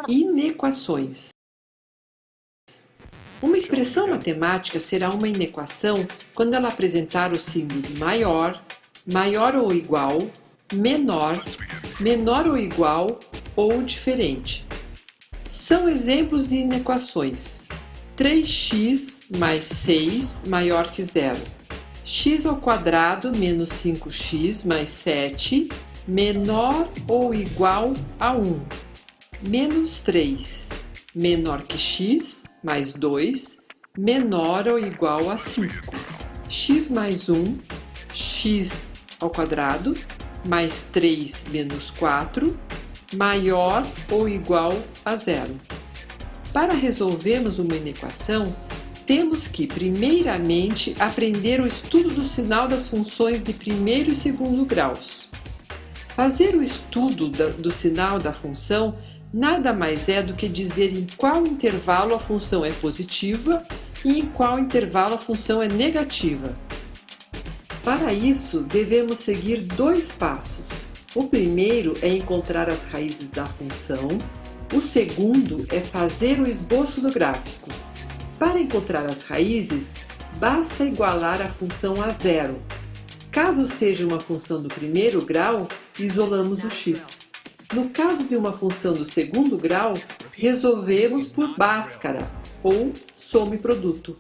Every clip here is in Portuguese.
Inequações. Uma expressão matemática será uma inequação quando ela apresentar o símbolo maior, maior ou igual, menor, menor ou igual ou diferente. São exemplos de inequações: 3x mais 6 maior que zero, x ao quadrado menos 5x mais 7 menor ou igual a 1, menos 3 menor que x mais 2 menor ou igual a 5, x mais 1, x ao quadrado mais 3 menos 4 maior ou igual a zero. Para resolvermos uma inequação, temos que, primeiramente, aprender o estudo do sinal das funções de primeiro e segundo graus. Fazer o estudo do sinal da função nada mais é do que dizer em qual intervalo a função é positiva e em qual intervalo a função é negativa. Para isso, devemos seguir dois passos. O primeiro é encontrar as raízes da função, o segundo é fazer o esboço do gráfico. Para encontrar as raízes, basta igualar a função a zero. Caso seja uma função do primeiro grau, isolamos o x. No caso de uma função do segundo grau, resolvemos por Bhaskara, ou soma e produto.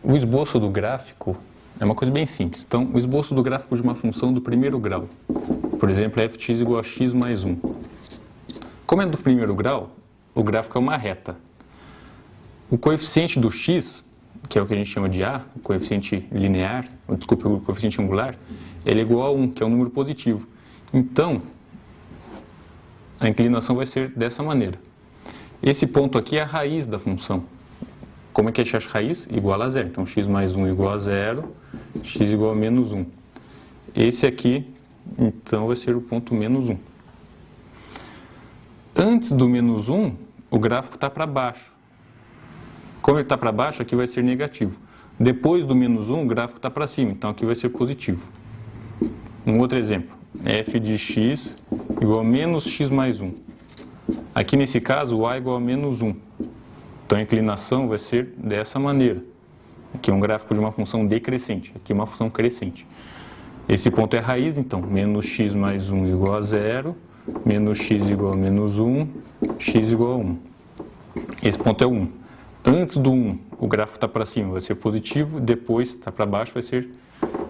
O esboço do gráfico é uma coisa bem simples. Então, o esboço do gráfico de uma função do primeiro grau, por exemplo, fx igual a x mais 1. Como é do primeiro grau, o gráfico é uma reta. O coeficiente do x, que é o que a gente chama de a, o coeficiente linear, desculpa, o coeficiente angular, ele é igual a 1, que é um número positivo. Então, a inclinação vai ser dessa maneira. Esse ponto aqui é a raiz da função. Como é que a gente acha a raiz? Igual a zero. Então, x mais 1 igual a zero, x igual a menos 1. Esse aqui, então, vai ser o ponto menos 1. Antes do menos 1, o gráfico está para baixo. Como ele está para baixo, aqui vai ser negativo. Depois do menos 1, o gráfico está para cima, então aqui vai ser positivo. Um outro exemplo, f de x igual a menos x mais 1. Aqui nesse caso, o a igual a menos 1. Então a inclinação vai ser dessa maneira. Aqui é um gráfico de uma função decrescente, aqui é uma função crescente. Esse ponto é a raiz, então, menos x mais 1 igual a 0, menos x igual a menos 1, x igual a 1. Esse ponto é 1. Antes do 1, o gráfico está para cima, vai ser positivo, depois está para baixo, vai ser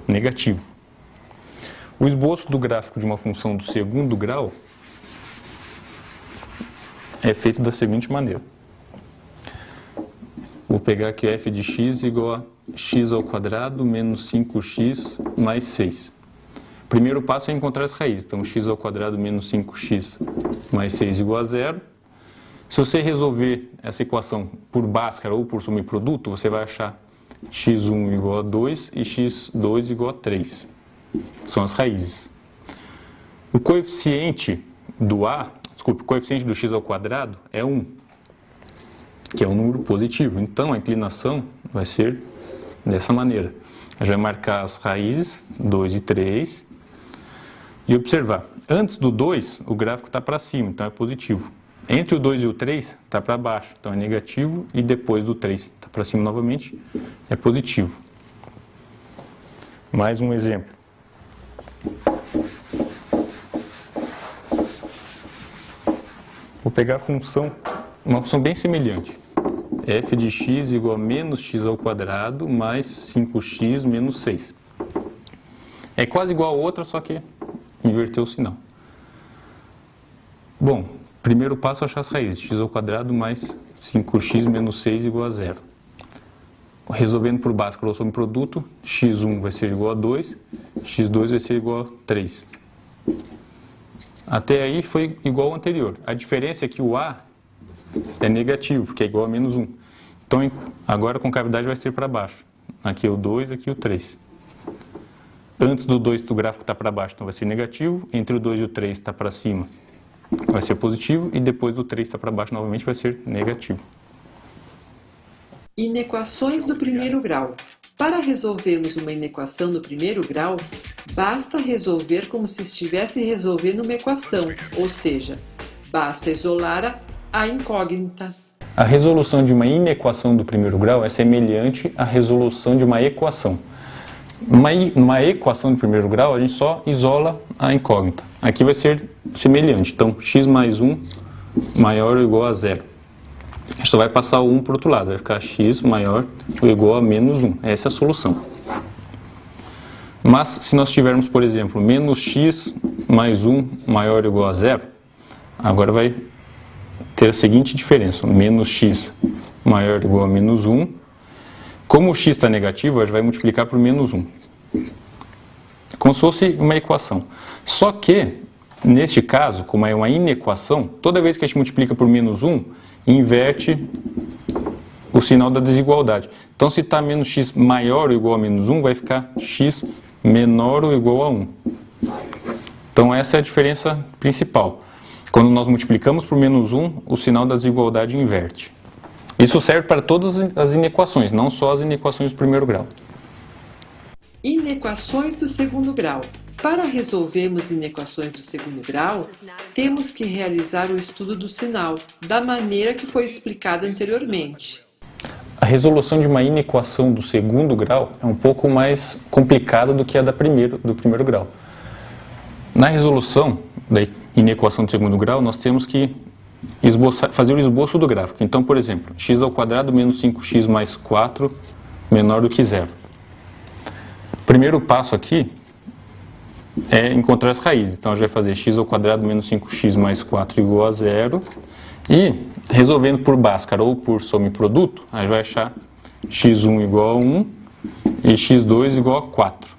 negativo. O esboço do gráfico de uma função do segundo grau é feito da seguinte maneira. Vou pegar aqui f de x igual a x ao quadrado menos 5x mais 6. Primeiro passo é encontrar as raízes. Então, x ao quadrado menos 5x mais 6 igual a 0. Se você resolver essa equação por Bhaskara ou por soma e produto, você vai achar x1 igual a 2 e x2 igual a 3. São as raízes. O coeficiente do o coeficiente do x ao quadrado é 1, que é um número positivo. Então, a inclinação vai ser dessa maneira. A gente vai marcar as raízes, 2 e 3, e observar. Antes do 2, o gráfico está para cima, então é positivo. Entre o 2 e o 3, está para baixo, então é negativo, e depois do 3, está para cima novamente, é positivo. Mais um exemplo. Vou pegar a função, uma função bem semelhante. F de x igual a menos x ao quadrado mais 5x menos 6. É quase igual a outra, só que inverteu o sinal. Bom, primeiro passo é achar as raízes. X ao quadrado mais 5x menos 6 igual a 0. Resolvendo por Bhaskara ou soma e produto, x1 vai ser igual a 2, x2 vai ser igual a 3. Até aí foi igual ao anterior. A diferença é que o a é negativo, porque é igual a menos 1. Então, agora a concavidade vai ser para baixo. Aqui é o 2, aqui é o 3. Antes do 2, o gráfico está para baixo, então vai ser negativo. Entre o 2 e o 3 está para cima, vai ser positivo. E depois do 3 está para baixo, novamente vai ser negativo. Inequações do primeiro grau. Para resolvermos uma inequação do primeiro grau, Basta resolver como se estivesse resolvendo uma equação, ou seja, basta isolar a incógnita. A resolução de uma inequação do primeiro grau é semelhante à resolução de uma equação. Numa equação de primeiro grau, a gente só isola a incógnita. Aqui vai ser semelhante. Então, x mais 1 maior ou igual a zero. A gente só vai passar o 1 para o outro lado. Vai ficar x maior ou igual a menos 1. Essa é a solução. Mas, se nós tivermos, por exemplo, menos x mais 1 maior ou igual a zero, agora vai ter a seguinte diferença. Menos x maior ou igual a menos 1. Como o x está negativo, a gente vai multiplicar por menos 1. Como se fosse uma equação. Só que, neste caso, como é uma inequação, toda vez que a gente multiplica por menos 1, inverte o sinal da desigualdade. Então, se está menos x maior ou igual a menos 1, vai ficar x menor ou igual a 1. Então, essa é a diferença principal. Quando nós multiplicamos por menos 1, o sinal da desigualdade inverte. Isso serve para todas as inequações, não só as inequações do primeiro grau. Inequações do segundo grau. Para resolvermos inequações do segundo grau, temos que realizar o estudo do sinal, da maneira que foi explicada anteriormente. A resolução de uma inequação do segundo grau é um pouco mais complicada do que a do primeiro grau. Na resolução da inequação do segundo grau, nós temos que fazer o esboço do gráfico. Então, por exemplo, x ao quadrado menos 5x mais 4 menor do que zero. O primeiro passo aqui é encontrar as raízes. Então, a gente vai fazer x ao quadrado menos 5x mais 4 igual a zero. E, resolvendo por Bhaskara ou por soma e produto, a gente vai achar x1 igual a 1 e x2 igual a 4.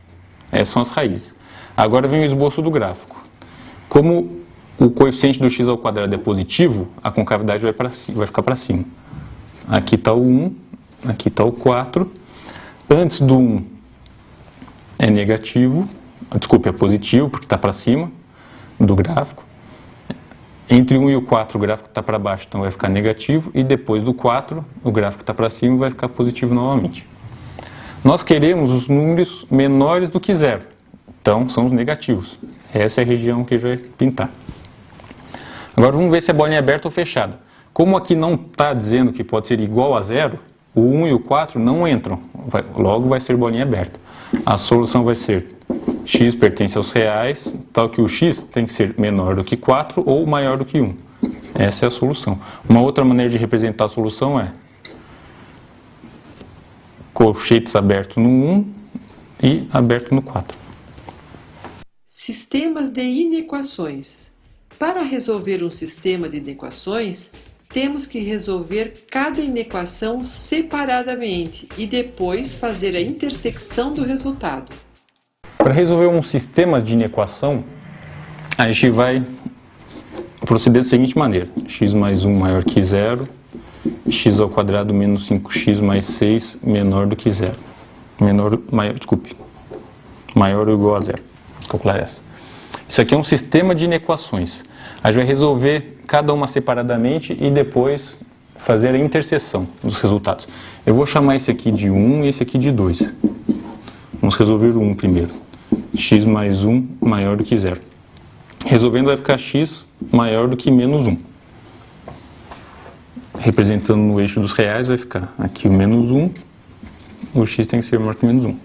Essas são as raízes. Agora vem o esboço do gráfico. Como o coeficiente do x ao quadrado é positivo, a concavidade vai ficar para cima. Aqui está o 1, aqui está o 4. Antes do 1 é negativo, é positivo, porque está para cima do gráfico. Entre 1 e o 4 o gráfico está para baixo, então vai ficar negativo. E depois do 4, o gráfico está para cima e vai ficar positivo novamente. Nós queremos os números menores do que zero. Então, são os negativos. Essa é a região que a gente vai pintar. Agora vamos ver se é bolinha aberta ou fechada. Como aqui não está dizendo que pode ser igual a zero, o 1 e o 4 não entram. Logo vai ser bolinha aberta. A solução vai ser x pertence aos reais, tal que o x tem que ser menor do que 4 ou maior do que 1. Essa é a solução. Uma outra maneira de representar a solução é colchetes aberto no 1 e aberto no 4. Sistemas de inequações. Para resolver um sistema de inequações, temos que resolver cada inequação separadamente e depois fazer a intersecção do resultado. Para resolver um sistema de inequação, a gente vai proceder da seguinte maneira. X mais 1 maior que zero, x ao quadrado menos 5x mais 6 menor do que zero. Maior ou igual a zero. Vamos calcular essa. Isso aqui é um sistema de inequações. A gente vai resolver cada uma separadamente e depois fazer a interseção dos resultados. Eu vou chamar esse aqui de 1 e esse aqui de 2. Vamos resolver o 1 primeiro. X mais 1 maior do que zero. Resolvendo vai ficar x maior do que menos 1. Representando no eixo dos reais vai ficar aqui o menos 1. O x tem que ser maior que menos 1.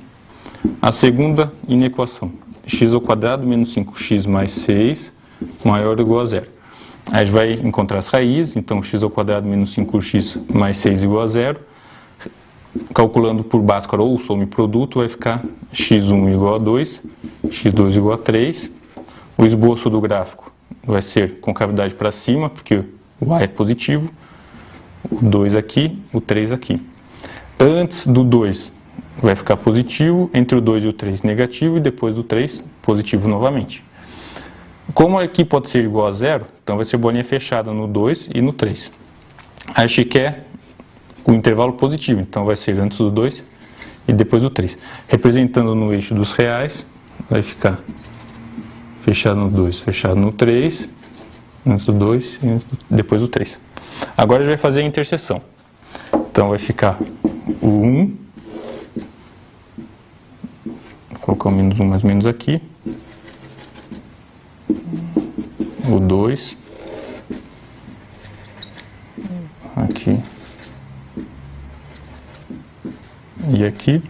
A segunda inequação. X ao quadrado menos 5x mais 6 maior ou igual a zero. Aí a gente vai encontrar as raízes. Então x ao quadrado menos 5x mais 6 igual a zero. Calculando por Bhaskara ou soma e produto, vai ficar x1 igual a 2, x2 igual a 3. O esboço do gráfico vai ser concavidade para cima, porque o A é positivo. O 2 aqui, o 3 aqui. Antes do 2 vai ficar positivo, entre o 2 e o 3 negativo, e depois do 3 positivo novamente. Como aqui pode ser igual a zero, então vai ser bolinha fechada no 2 e no 3. A gente quer o intervalo positivo, então vai ser antes do 2 e depois do 3. Representando no eixo dos reais, vai ficar fechado no 2, fechado no 3, antes do 2 e depois do 3. Agora a gente vai fazer a interseção. Então vai ficar o 1 colocar o menos 1 mais ou menos aqui. O 2. Aqui. E aqui.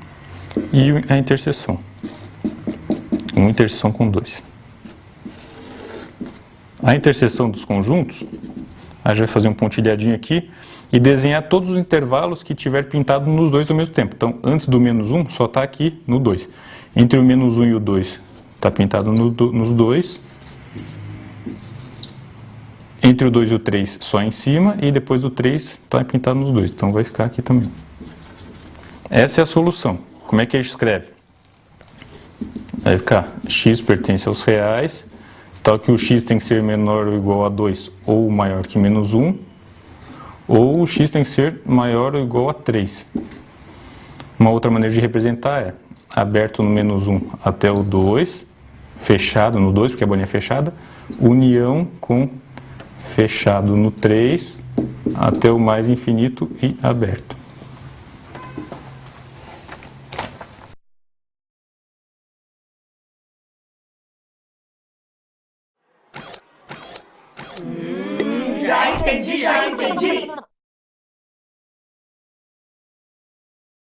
E a interseção. Uma interseção com 2. A interseção dos conjuntos, a gente vai fazer um pontilhadinho aqui e desenhar todos os intervalos que tiver pintado nos dois ao mesmo tempo. Então, antes do menos 1, só está aqui no 2. Entre o menos 1 e o 2, está pintado nos dois. Entre o 2 e o 3, só em cima. E depois do 3, está pintado nos dois. Então, vai ficar aqui também. Essa é a solução. Como é que a gente escreve? Vai ficar x pertence aos reais, tal que o x tem que ser menor ou igual a 2 ou maior que menos 1, ou o x tem que ser maior ou igual a 3. Uma outra maneira de representar é aberto no menos 1 até o 2, fechado no 2, porque a bolinha é fechada, união com fechado no 3 até o mais infinito e aberto. Já entendi, já entendi.